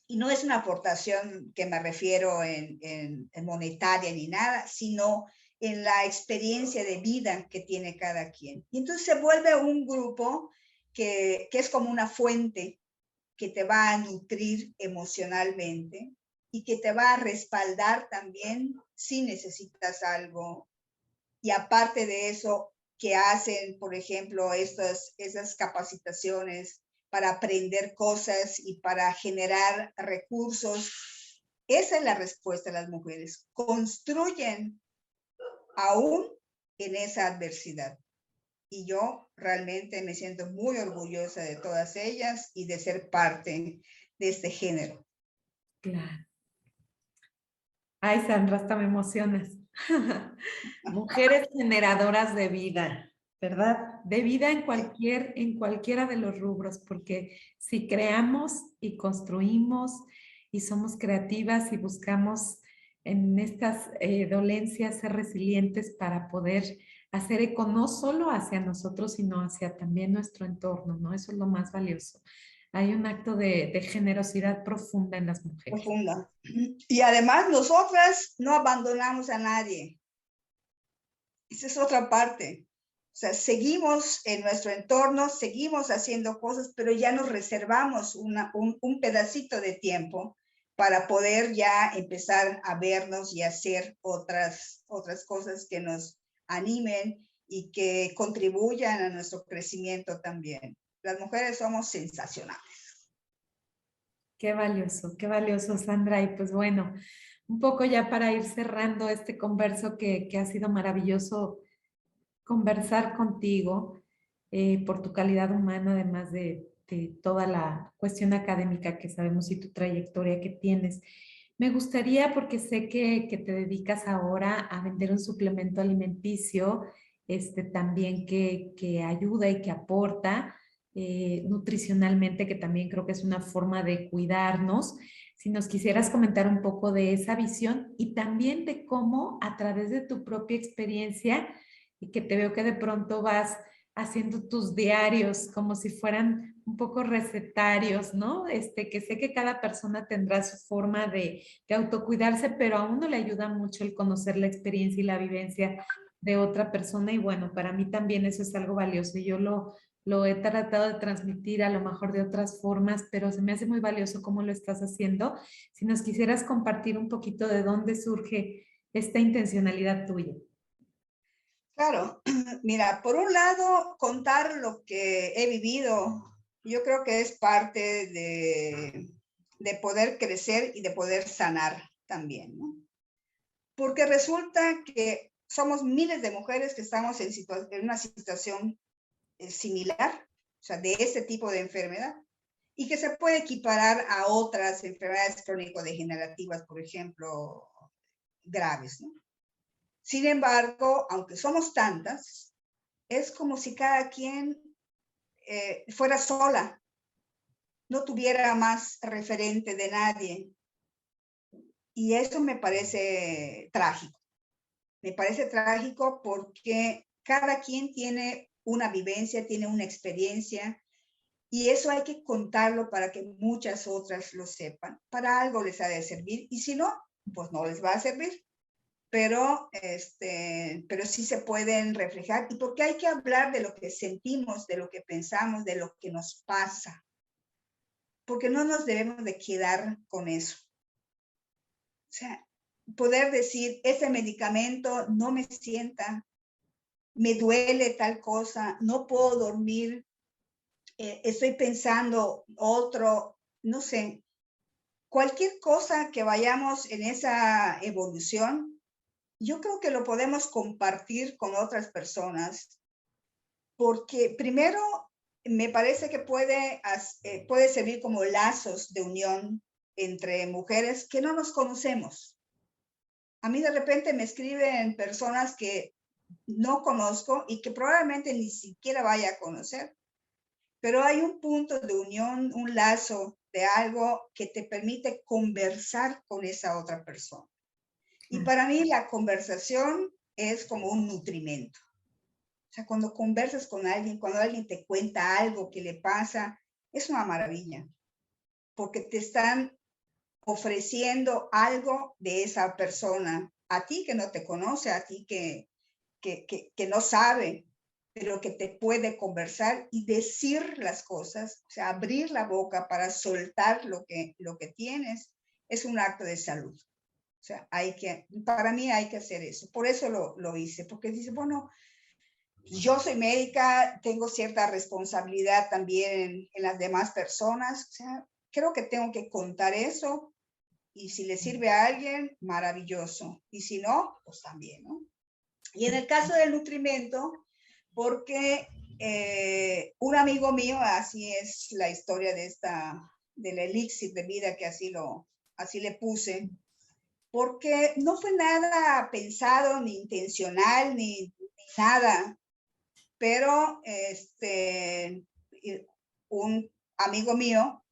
Y no es una aportación que me refiero en monetaria ni nada, sino en la experiencia de vida que tiene cada quien. Y entonces se vuelve un grupo que es como una fuente que te va a nutrir emocionalmente y que te va a respaldar también si necesitas algo. Y aparte de eso, que hacen, por ejemplo, esas capacitaciones para aprender cosas y para generar recursos. Esa es la respuesta de las mujeres. Construyen aún en esa adversidad. y yo realmente me siento muy orgullosa de todas ellas y de ser parte de este género. Claro. Ay, Sandra, hasta me emocionas. Mujeres generadoras de vida, ¿verdad? De vida en cualquiera de los rubros, porque si creamos y construimos y somos creativas y buscamos en estas dolencias ser resilientes para poder hacer eco no solo hacia nosotros, sino hacia también nuestro entorno, ¿no? Eso es lo más valioso. Hay un acto de generosidad profunda en las mujeres. Profunda. Y además nosotras no abandonamos a nadie. Esa es otra parte. O sea, seguimos en nuestro entorno, seguimos haciendo cosas, pero ya nos reservamos un pedacito de tiempo para poder ya empezar a vernos y hacer otras cosas que nos animen y que contribuyan a nuestro crecimiento también. Las mujeres somos sensacionales. Qué valioso, Sandra. Y pues bueno, un poco ya para ir cerrando este converso que ha sido maravilloso conversar contigo por tu calidad humana, además de toda la cuestión académica que sabemos y tu trayectoria que tienes. Me gustaría, porque sé que te dedicas ahora a vender un suplemento alimenticio, también que ayuda y que aporta nutricionalmente, que también creo que es una forma de cuidarnos. Si nos quisieras comentar un poco de esa visión y también de cómo a través de tu propia experiencia, y que te veo que de pronto vas haciendo tus diarios como si fueran un poco recetarios, ¿no? Que sé que cada persona tendrá su forma de autocuidarse, pero a uno le ayuda mucho el conocer la experiencia y la vivencia de otra persona y bueno, para mí también eso es algo valioso y yo lo he tratado de transmitir a lo mejor de otras formas, pero se me hace muy valioso cómo lo estás haciendo. Si nos quisieras compartir un poquito de dónde surge esta intencionalidad tuya. Claro, mira, por un lado, contar lo que he vivido, yo creo que es parte de poder crecer y de poder sanar también, ¿no? Porque resulta que somos miles de mujeres que estamos en una situación similar, o sea, de ese tipo de enfermedad, y que se puede equiparar a otras enfermedades crónico-degenerativas, por ejemplo, graves, ¿no? Sin embargo, aunque somos tantas, es como si cada quien fuera sola, no tuviera más referente de nadie. Y eso me parece trágico. Me parece trágico porque cada quien tiene una vivencia, tiene una experiencia, y eso hay que contarlo para que muchas otras lo sepan. Para algo les ha de servir, y si no, pues no les va a servir. Pero sí se pueden reflejar, y porque hay que hablar de lo que sentimos, de lo que pensamos, de lo que nos pasa, porque no nos debemos de quedar con eso. O sea, poder decir, ese medicamento no me sienta, me duele tal cosa, no puedo dormir, estoy pensando otro, no sé, cualquier cosa que vayamos en esa evolución, yo creo que lo podemos compartir con otras personas, porque primero me parece que puede servir como lazos de unión entre mujeres que no nos conocemos. A mí de repente me escriben personas que no conozco y que probablemente ni siquiera vaya a conocer, pero hay un punto de unión, un lazo de algo que te permite conversar con esa otra persona. Y para mí la conversación es como un nutrimento. O sea, cuando conversas con alguien, cuando alguien te cuenta algo que le pasa, es una maravilla, porque te están ofreciendo algo de esa persona, a ti que no te conoce, a ti que no sabe, pero que te puede conversar y decir las cosas, o sea, abrir la boca para soltar lo que tienes, es un acto de salud. O sea, para mí hay que hacer eso. Por eso lo hice, porque dice, bueno, yo soy médica, tengo cierta responsabilidad también en las demás personas. O sea, creo que tengo que contar eso, y si le sirve a alguien, maravilloso. Y si no, pues también, ¿no? Y en el caso del nutrimento, porque un amigo mío, así es la historia de del elixir de vida, que así le puse, porque no fue nada pensado, ni intencional, ni nada, pero un amigo mío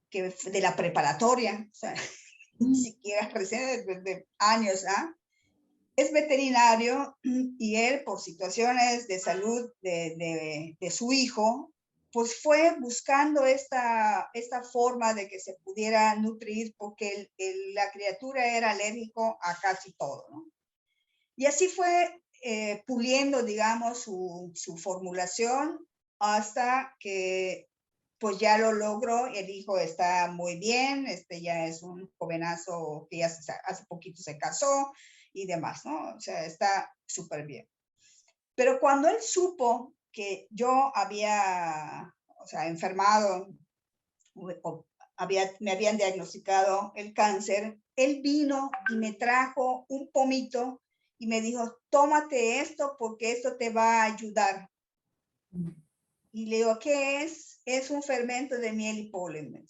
que de la preparatoria, o sea, ni siquiera recién de años, es veterinario, y él, por situaciones de salud de su hijo, pues fue buscando esta forma de que se pudiera nutrir, porque la criatura era alérgico a casi todo, ¿no? Y así fue puliendo, digamos, su formulación hasta que pues ya lo logró. El hijo está muy bien, ya es un jovenazo que ya hace poquito se casó y demás, ¿no? O sea, está súper bien. Pero cuando él supo que yo había, o sea, enfermado, o me habían diagnosticado el cáncer, él vino y me trajo un pomito y me dijo, tómate esto porque esto te va a ayudar. Y le digo, ¿qué es? Es un fermento de miel y polen.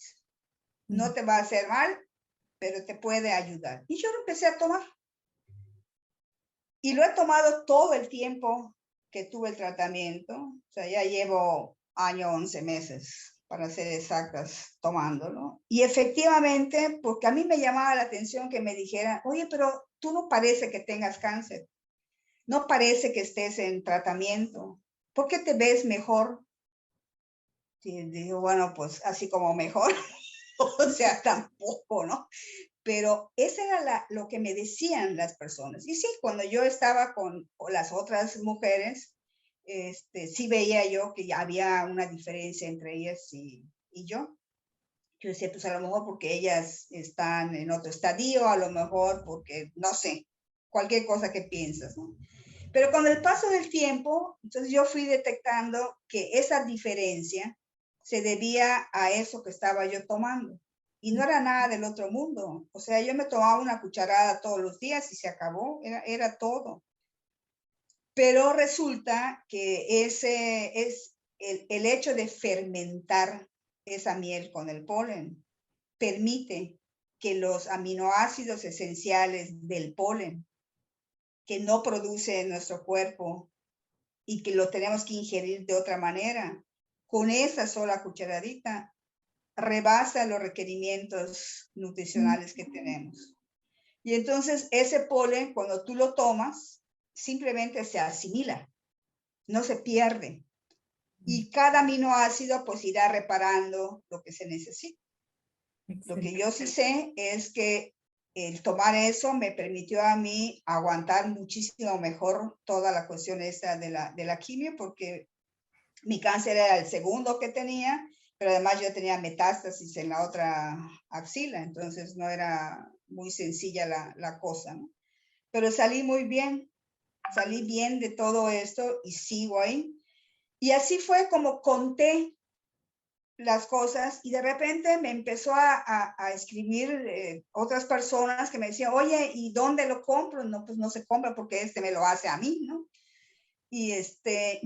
No te va a hacer mal, pero te puede ayudar. Y yo lo empecé a tomar. Y lo he tomado todo el tiempo que tuve el tratamiento. O sea, ya llevo año, 11 meses, para ser exactas, tomándolo. Y efectivamente, porque a mí me llamaba la atención que me dijeran, oye, pero tú no parece que tengas cáncer. No parece que estés en tratamiento. ¿Por qué te ves mejor? Y digo, bueno, pues así como mejor. O sea, tampoco, ¿no? Pero eso era lo que me decían las personas. Y sí, cuando yo estaba con las otras mujeres, sí veía yo que ya había una diferencia entre ellas y yo. Yo decía, pues a lo mejor porque ellas están en otro estadio, a lo mejor porque, no sé, cualquier cosa que piensas, ¿no? Pero con el paso del tiempo, entonces yo fui detectando que esa diferencia se debía a eso que estaba yo tomando. Y no era nada del otro mundo. O sea, yo me tomaba una cucharada todos los días y se acabó, era todo. Pero resulta que ese es el hecho de fermentar esa miel con el polen, permite que los aminoácidos esenciales del polen, que no produce nuestro cuerpo y que lo tenemos que ingerir de otra manera, con esa sola cucharadita, rebasa los requerimientos nutricionales que tenemos. Y entonces ese polen, cuando tú lo tomas, simplemente se asimila, no se pierde. Y cada aminoácido pues irá reparando lo que se necesita. Lo que yo sí sé es que el tomar eso me permitió a mí aguantar muchísimo mejor toda la cuestión esta de la quimio, porque mi cáncer era el segundo que tenía, pero además yo tenía metástasis en la otra axila, entonces no era muy sencilla la cosa, ¿no? Pero salí muy bien, salí bien de todo esto y sigo ahí. Y así fue como conté las cosas, y de repente me empezó a escribir otras personas que me decían, oye, ¿y dónde lo compro? No, pues no se compra porque me lo hace a mí, ¿no? Y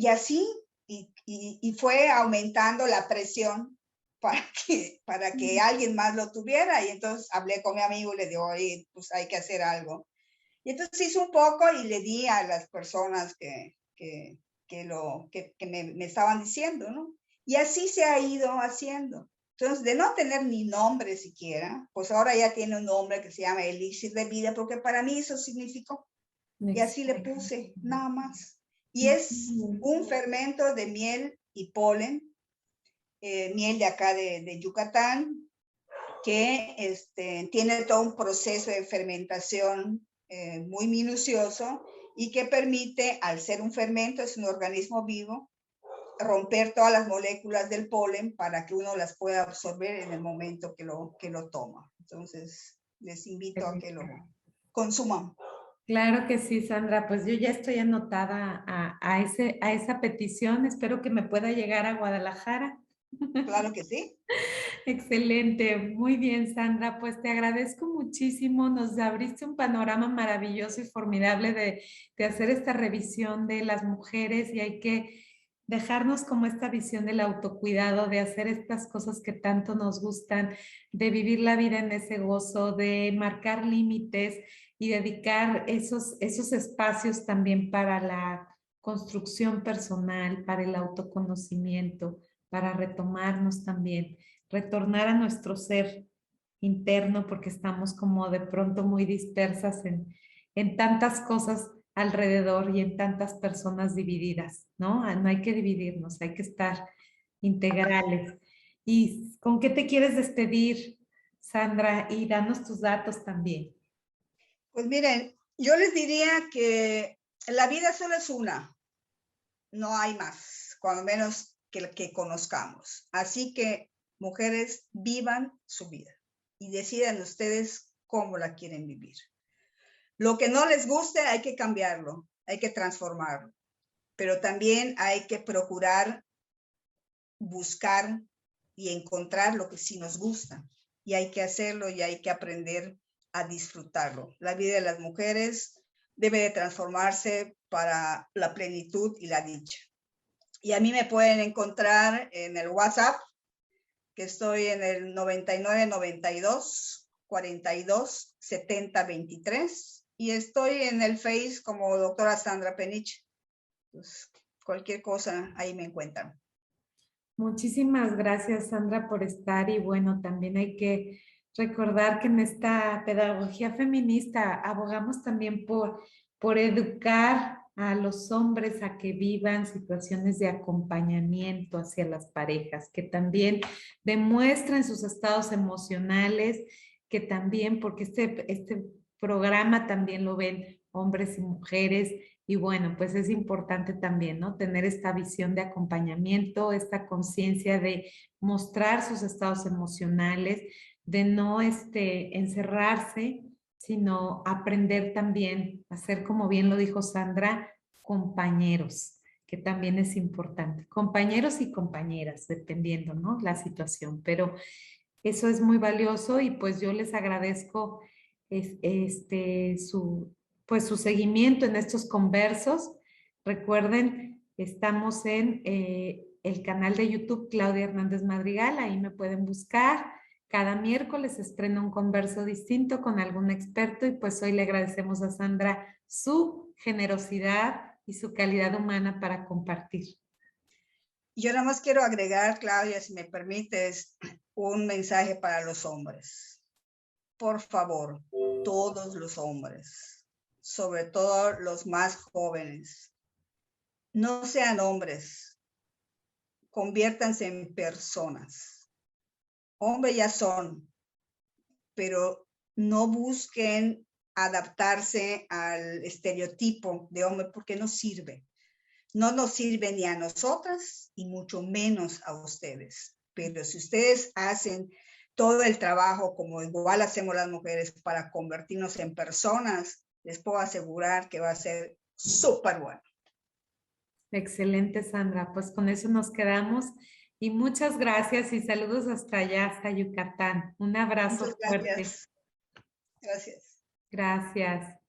así, y fue aumentando la presión para que alguien más lo tuviera. Y entonces hablé con mi amigo y le digo, oye, pues hay que hacer algo. Y entonces hice un poco y le di a las personas que me estaban diciendo, ¿no? Y así se ha ido haciendo. Entonces, de no tener ni nombre siquiera, pues ahora ya tiene un nombre que se llama elixir de vida, porque para mí eso significó. Y así le puse, nada más. Y es un fermento de miel y polen, miel de acá de Yucatán, que tiene todo un proceso de fermentación muy minucioso, y que permite, al ser un fermento, es un organismo vivo, romper todas las moléculas del polen para que uno las pueda absorber en el momento que lo toma. Entonces, les invito a que lo consuman. Claro que sí, Sandra. Pues yo ya estoy anotada a esa petición. Espero que me pueda llegar a Guadalajara. Claro que sí. Excelente, muy bien, Sandra. Pues te agradezco muchísimo. Nos abriste un panorama maravilloso y formidable de hacer esta revisión de las mujeres y hay que dejarnos como esta visión del autocuidado, de hacer estas cosas que tanto nos gustan, de vivir la vida en ese gozo, de marcar límites y dedicar esos espacios también para la construcción personal, para el autoconocimiento, para retomarnos también, retornar a nuestro ser interno porque estamos como de pronto muy dispersas en tantas cosas alrededor y en tantas personas divididas, ¿no? No hay que dividirnos, hay que estar integrales. ¿Y con qué te quieres despedir, Sandra? Y danos tus datos también. Pues miren, yo les diría que la vida solo es una, no hay más, cuando menos que conozcamos. Así que, mujeres, vivan su vida y decidan ustedes cómo la quieren vivir. Lo que no les guste hay que cambiarlo, hay que transformarlo, pero también hay que procurar buscar y encontrar lo que sí nos gusta y hay que hacerlo y hay que aprender a disfrutarlo. La vida de las mujeres debe de transformarse para la plenitud y la dicha. Y a mí me pueden encontrar en el WhatsApp, que estoy en el 9992 42 70 23 y estoy en el Face como doctora Sandra Peniche. Pues, cualquier cosa ahí me encuentran. Muchísimas gracias, Sandra, por estar y bueno, también hay que recordar que en esta pedagogía feminista abogamos también por educar a los hombres a que vivan situaciones de acompañamiento hacia las parejas, que también demuestren sus estados emocionales, que también, porque este programa también lo ven hombres y mujeres, y bueno, pues es importante también, ¿no? Tener esta visión de acompañamiento, esta conciencia de mostrar sus estados emocionales, de no encerrarse, sino aprender también a ser, como bien lo dijo Sandra, compañeros, que también es importante. Compañeros y compañeras, dependiendo, ¿no? La situación, pero eso es muy valioso y pues yo les agradezco su seguimiento en estos conversos. Recuerden, estamos en el canal de YouTube Claudia Hernández Madrigal, ahí me pueden buscar. Cada miércoles estreno un converso distinto con algún experto y pues hoy le agradecemos a Sandra su generosidad y su calidad humana para compartir. Yo nada más quiero agregar, Claudia, si me permites, un mensaje para los hombres. Por favor, todos los hombres, sobre todo los más jóvenes, no sean hombres, conviértanse en personas. Hombres ya son, pero no busquen adaptarse al estereotipo de hombre porque no sirve. No nos sirve ni a nosotras y mucho menos a ustedes. Pero si ustedes hacen todo el trabajo como igual hacemos las mujeres para convertirnos en personas, les puedo asegurar que va a ser súper bueno. Excelente, Sandra. Pues con eso nos quedamos y muchas gracias y saludos hasta allá, hasta Yucatán. Un abrazo Muchas fuerte. gracias. Gracias. Gracias.